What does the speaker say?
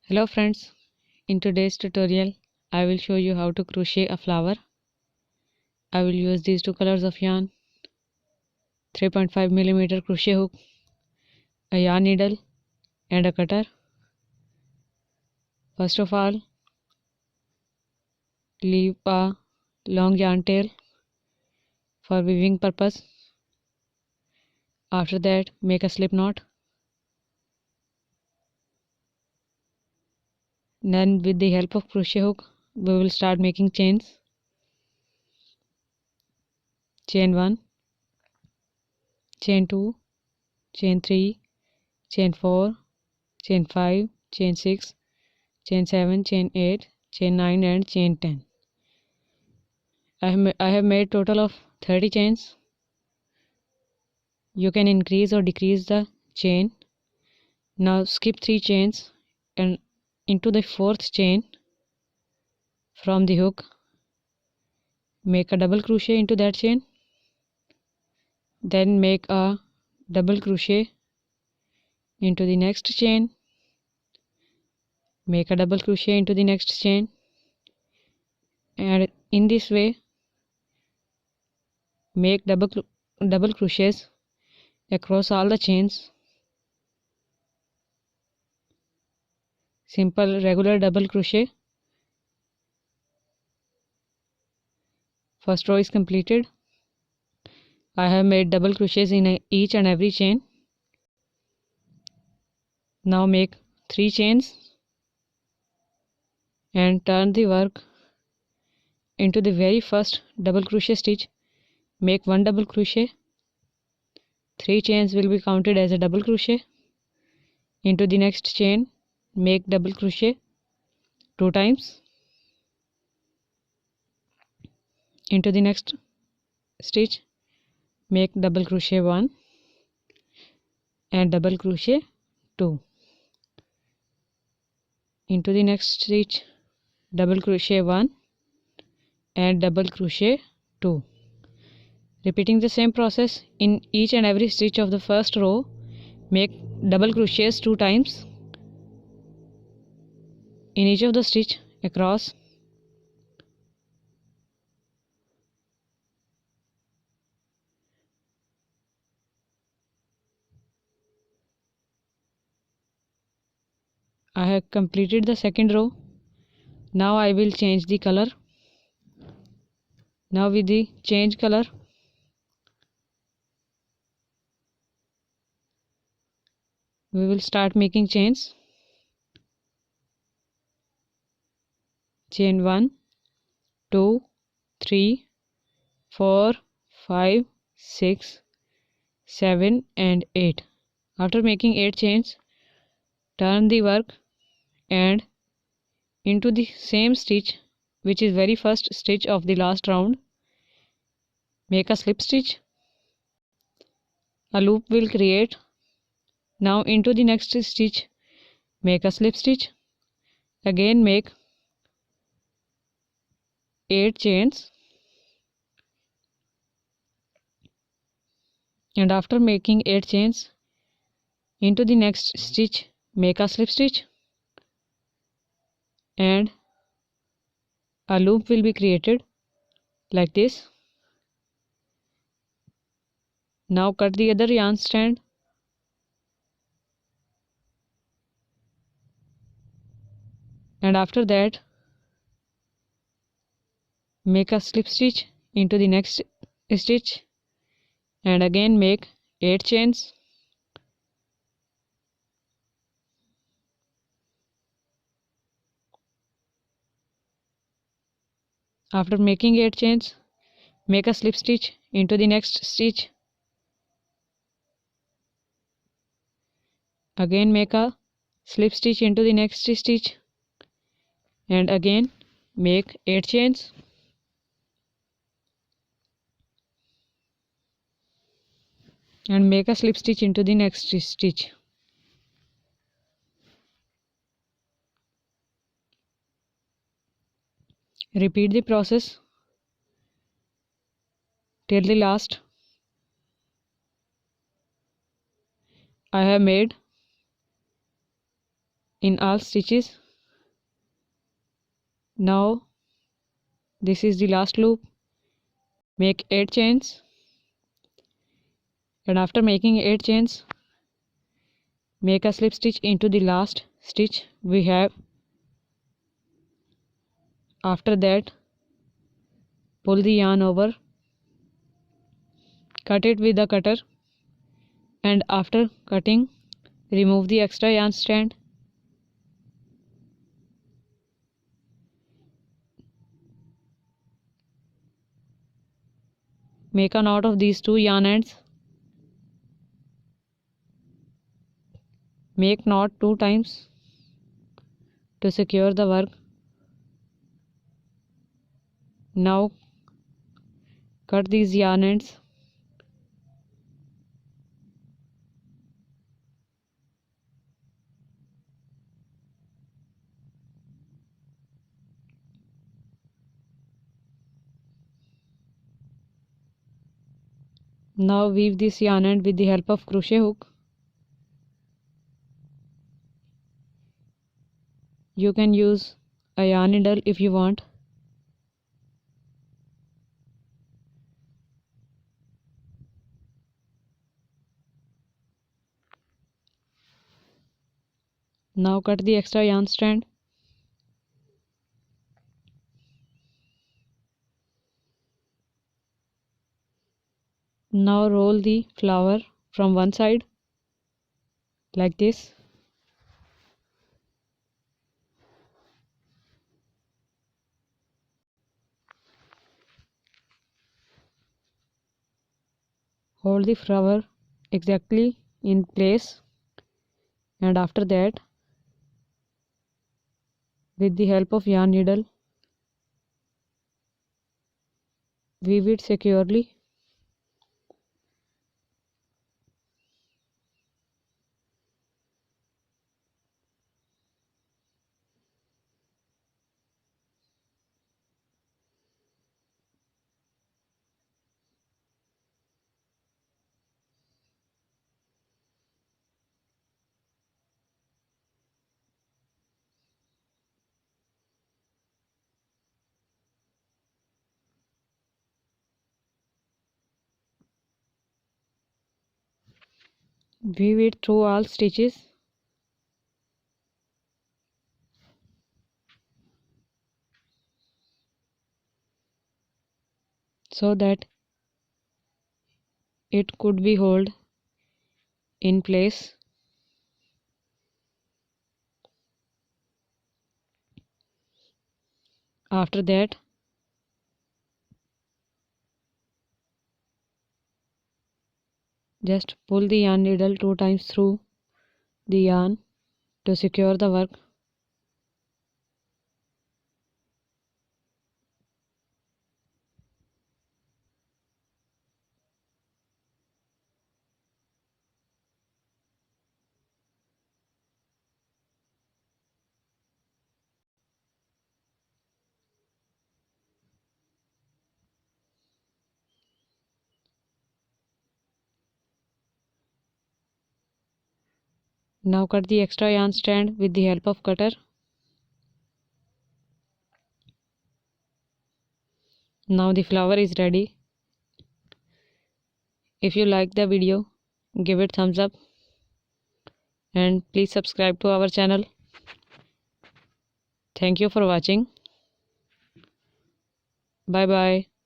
Hello friends, in today's tutorial I will show you how to crochet a flower. I will use these two colors of yarn, 3.5mm crochet hook, a yarn needle and a cutter. First of all, leave a long yarn tail for weaving purpose. After that, make a slip knot. Then with the help of crochet hook, we will start making chains. Chain 1, chain 2, chain 3, chain 4, chain 5, chain 6, chain 7, chain 8, chain 9 and chain 10. I have made total of 30 chains. You can increase or decrease the chain. Now skip 3 chains and into the 4th chain from the hook, make a double crochet into that chain, then make a double crochet into the next chain, make a double crochet into the next chain, and in this way make double crochets across all the chains. Simple regular double crochet. First row is completed. I have made double crochets in each and every chain. Now make 3 chains and turn the work into the very first double crochet stitch. Make 1 double crochet. 3 chains will be counted as a double crochet. Into the next chain, make double crochet 2 times. Into the next stitch, make double crochet 1 and double crochet 2. Into the next stitch, double crochet 1 and double crochet 2. Repeating the same process in each and every stitch of the first row. Make double crochets 2 times in each of the stitch across. I have completed the second row. Now I will change the color. Now with the change color, we will start making chains. Chain 1, 2, 3, 4, 5, 6, 7 and 8. After making 8 chains, turn the work and into the same stitch, which is very first stitch of the last round, make a slip stitch. A loop will create. Now into the next stitch, make a slip stitch. Again make 8 chains, and after making 8 chains, into the next stitch make a slip stitch and a loop will be created like this. Now cut the other yarn strand and after that make a slip stitch into the next stitch and again make 8 chains. After making 8 chains, make a slip stitch into the next stitch. Again make a slip stitch into the next stitch and again make 8 chains. And make a slip stitch into the next stitch. Repeat the process till the last. I have made in all stitches. Now this is the last loop. Make 8 chains, and after making 8 chains, make a slip stitch into the last stitch we have. After that, pull the yarn over, cut it with the cutter, and after cutting, remove the extra yarn strand. Make a knot of these 2 yarn ends. Make knot 2 times to secure the work. Now cut these yarn ends. Now weave this yarn end with the help of crochet hook. You can use a yarn needle if you want. Now cut the extra yarn strand. Now roll the flower from one side like this. Hold the flower exactly in place, and after that, with the help of yarn needle, weave it securely. Weave it through all stitches. So that it could be held in place. After that, just pull the yarn needle 2 times through the yarn to secure the work. Now cut the extra yarn strand with the help of cutter. Now the flower is ready. If you like the video, give it thumbs up and please subscribe to our channel. Thank you for watching. Bye bye.